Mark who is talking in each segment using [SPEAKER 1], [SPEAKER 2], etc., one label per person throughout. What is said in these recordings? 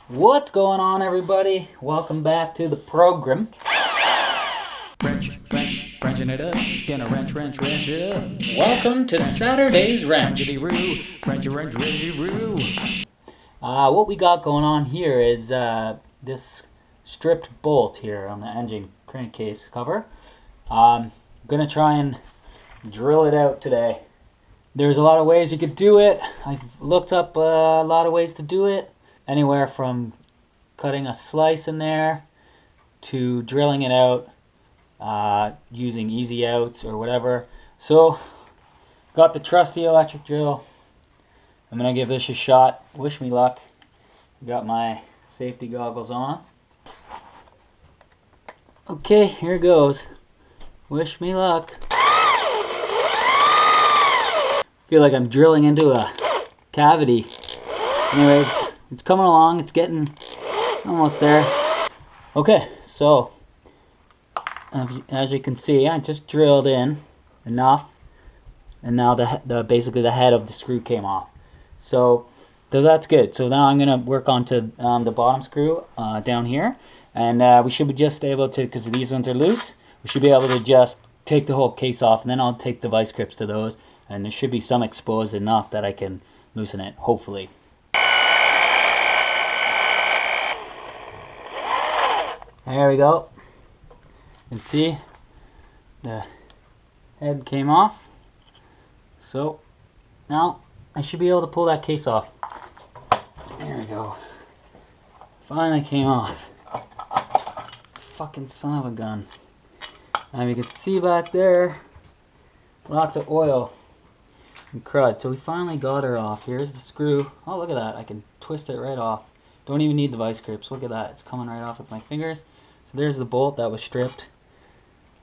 [SPEAKER 1] What's going on, everybody? Welcome back to the program.
[SPEAKER 2] Wrenching it up, gonna wrench it up.
[SPEAKER 1] Welcome to Saturday's Wrench. What we got going on here is this stripped bolt here on the engine crankcase cover. I'm gonna try and drill it out today. There's a lot of ways you could do it. I've looked up a lot of ways to do it. Anywhere from cutting a slice in there to drilling it out using easy outs or whatever. So, got the trusty electric drill. I'm gonna give this a shot. Wish me luck. Got my safety goggles on. Okay, here goes. Wish me luck. Feel like I'm drilling into a cavity. Anyways, it's coming along. It's getting almost there. Okay, so as you can see, I just drilled in enough, and now basically the head of the screw came off. So that's good. So now I'm gonna work onto the bottom screw down here, and we should be just able to, because these ones are loose, we should be able to just take the whole case off, and then I'll take the vice grips to those, and there should be some exposed enough that I can loosen it, hopefully. There we go. You can see the head came off. So now I should be able to pull that case off. There we go. Finally came off. Fucking son of a gun. Now you can see back there, lots of oil and crud. So we finally got her off. Here's the screw. Oh, look at that. I can twist it right off. Don't even need the vice grips. Look at that. It's coming right off with my fingers. So there's the bolt that was stripped.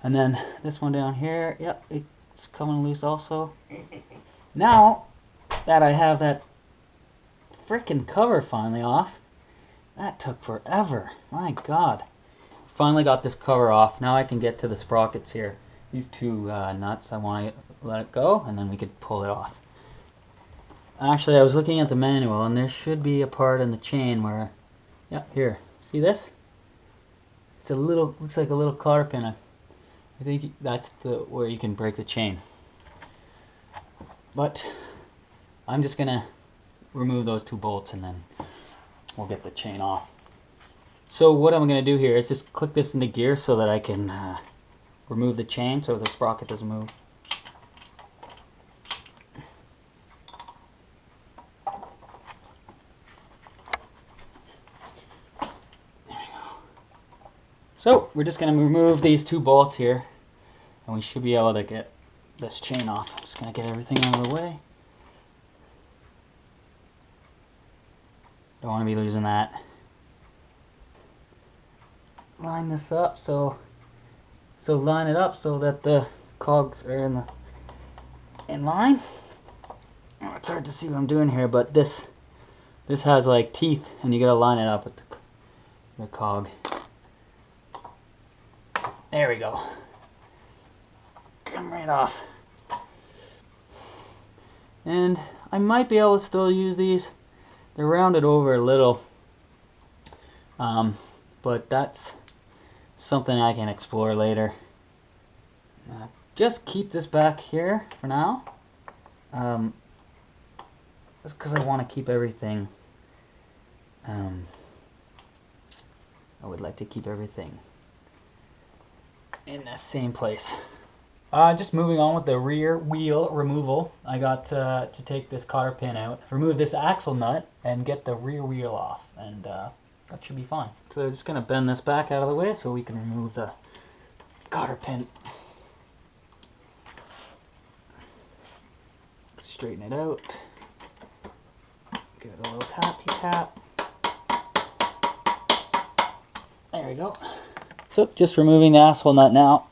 [SPEAKER 1] And then this one down here, yep, it's coming loose also. Now that I have that freaking cover finally off, that took forever. My God. Finally got this cover off. Now I can get to the sprockets here. These two nuts, I want to let it go, and then we could pull it off. Actually, I was looking at the manual, and there should be a part in the chain where, yep, here. See this? It's a little, looks like a little cotter pin. I think that's where you can break the chain. But I'm just gonna remove those two bolts and then we'll get the chain off. So what I'm gonna do here is just click this into gear so that I can remove the chain so the sprocket doesn't move. So we're just going to remove these two bolts here, and we should be able to get this chain off. I'm just going to get everything out of the way. Don't want to be losing that. Line this up so line it up so that the cogs are in line. Oh, it's hard to see what I'm doing here, but this has like teeth, and you got to line it up with the cog. There we go. Come right off. And I might be able to still use these. They're rounded over a little. But that's something I can explore later. Just keep this back here for now. Just because I want to keep everything. I would like to keep everything in the same place. Just moving on with the rear wheel removal. I got to take this cotter pin out, remove this axle nut, and get the rear wheel off, and that should be fine. So I'm just going to bend this back out of the way so we can remove the cotter pin. Straighten it out. Give it a little tappy tap. There we go. So just removing the axle nut now,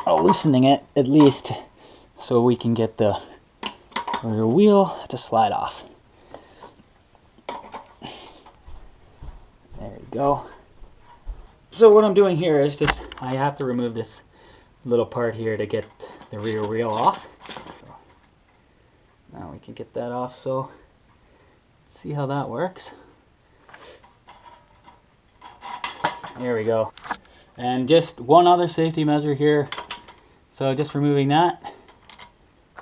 [SPEAKER 1] loosening it at least so we can get the rear wheel to slide off. There we go. So what I'm doing here is just, I have to remove this little part here to get the rear wheel off. Now we can get that off, so let's see how that works. There we go. And just one other safety measure here. So just removing that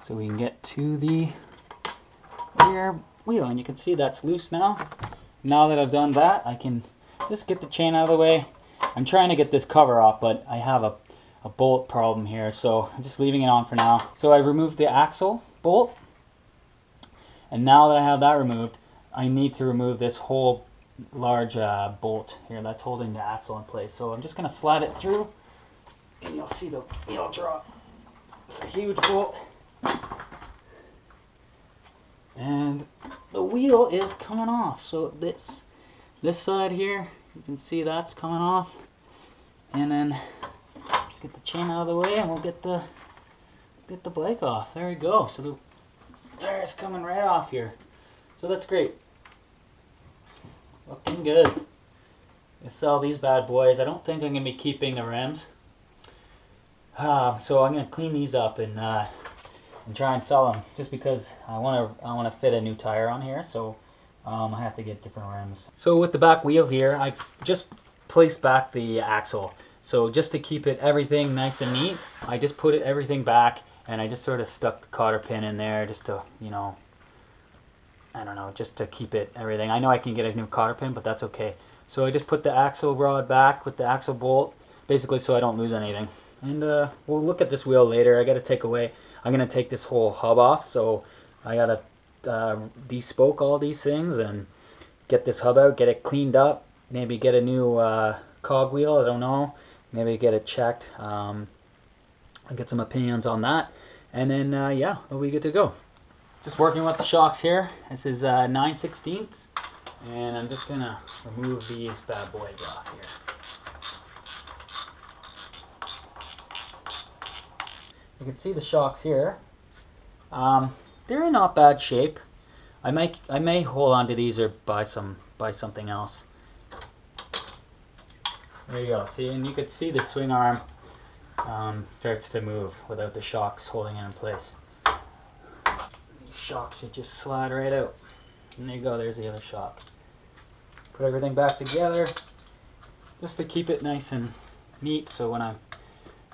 [SPEAKER 1] so we can get to the rear wheel. And you can see that's loose now. Now that I've done that, I can just get the chain out of the way. I'm trying to get this cover off, but I have a bolt problem here, so I'm just leaving it on for now. So I removed the axle bolt, and now that I have that removed, I need to remove this whole large bolt here that's holding the axle in place. So I'm just going to slide it through, and you'll see the wheel drop. It's a huge bolt, and the wheel is coming off. So this side here, you can see that's coming off, and then let's get the chain out of the way, and we'll get the bike off. There we go. So the tire's coming right off here. So that's great. Looking good. Let's sell these bad boys. I don't think I'm gonna be keeping the rims. So I'm gonna clean these up and try and sell them, just because I wanna fit a new tire on here. So I have to get different rims. So with the back wheel here, I've just placed back the axle. So just to keep everything nice and neat, I just put everything back, and I just sort of stuck the cotter pin in there just to, you know, I don't know, just to keep everything. I know I can get a new cotter pin, but that's okay. So I just put the axle rod back with the axle bolt, basically so I don't lose anything. And we'll look at this wheel later. I'm gonna take this whole hub off, so I gotta de-spoke all these things and get this hub out, get it cleaned up, maybe get a new cog wheel, I don't know, maybe get it checked. I'll get some opinions on that, and then yeah, we'll be good to go. Just working with the shocks here. This is 9/16, and I'm just gonna remove these bad boys off here. You can see the shocks here. They're in not bad shape. I may hold on to these or buy something else. There you go. See, and you can see the swing arm starts to move without the shocks holding it in place. These shocks should just slide right out. And there you go. There's the other shock. Put everything back together just to keep it nice and neat. So when I'm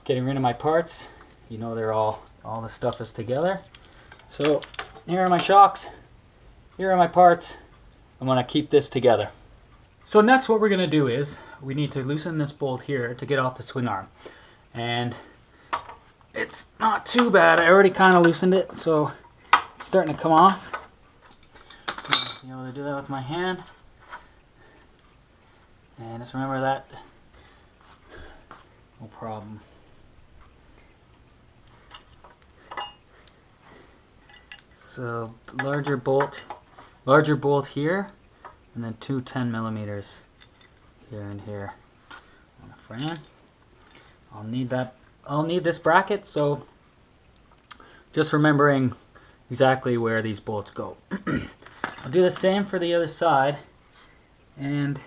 [SPEAKER 1] getting rid of my parts, you know they're all the stuff is together. So here are my shocks. Here are my parts. I'm going to keep this together. So next what we're going to do is we need to loosen this bolt here to get off the swing arm. And it's not too bad. I already kind of loosened it, so it's starting to come off. Be able to do that with my hand. And just remember that. No problem. So larger bolt here, and then two 10 millimeters here and here on the front. I'll need this bracket, so just remembering exactly where these bolts go. I'll do the same for the other side, and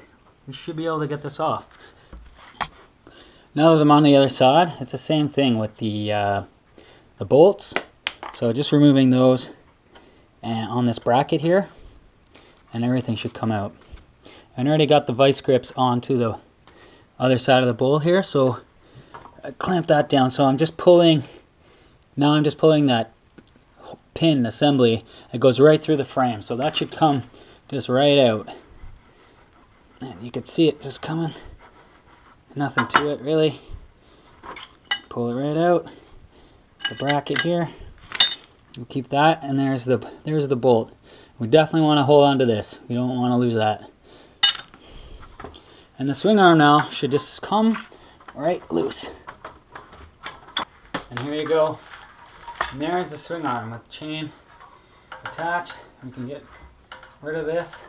[SPEAKER 1] we should be able to get this off. Now that I'm on the other side, it's the same thing with the bolts. So just removing those and on this bracket here, and everything should come out. I already got the vice grips onto the other side of the bowl here, so I clamped that down. So I'm just pulling that pin assembly. It goes right through the frame, so that should come just right out. And you can see it just coming. Nothing to it really. Pull it right out. The bracket here. We'll keep that, and there's the bolt. We definitely want to hold on to this. We don't want to lose that. And the swing arm now should just come right loose. And here you go. And there's the swing arm with the chain attached. We can get rid of this.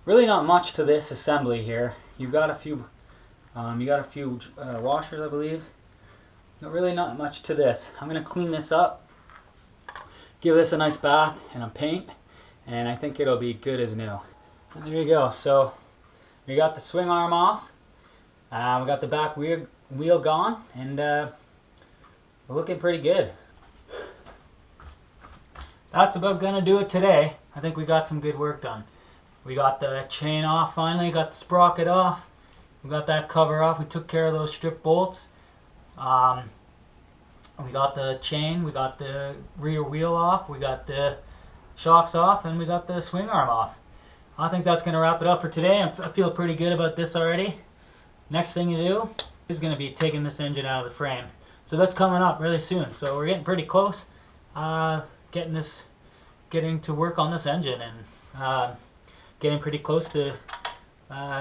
[SPEAKER 1] Really not much to this assembly here. You've got a few washers, I believe. But really not much to this. I'm going to clean this up. Give this a nice bath and a paint, and I think it'll be good as new. And there you go. So we got the swing arm off, we got the back wheel gone, and we're looking pretty good. That's about gonna do it today. I think we got some good work done. We got the chain off finally, got the sprocket off, We got that cover off. We took care of those strip bolts. We got the chain, we got the rear wheel off, we got the shocks off, and we got the swing arm off. I think that's going to wrap it up for today. I feel pretty good about this already. Next thing to do is going to be taking this engine out of the frame. So that's coming up really soon. So we're getting pretty close, getting to work on this engine, and getting pretty close to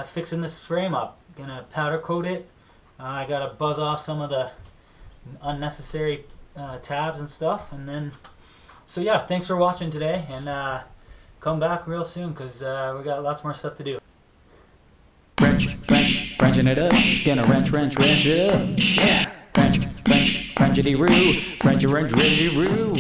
[SPEAKER 1] fixing this frame up. Gonna powder coat it. I gotta buzz off some of the unnecessary tabs and stuff, and then so yeah, thanks for watching today, and come back real soon because we got lots more stuff to do.
[SPEAKER 2] Wrenching it up, gonna wrench it up. Yeah, wrenchity roo, wrench, roo.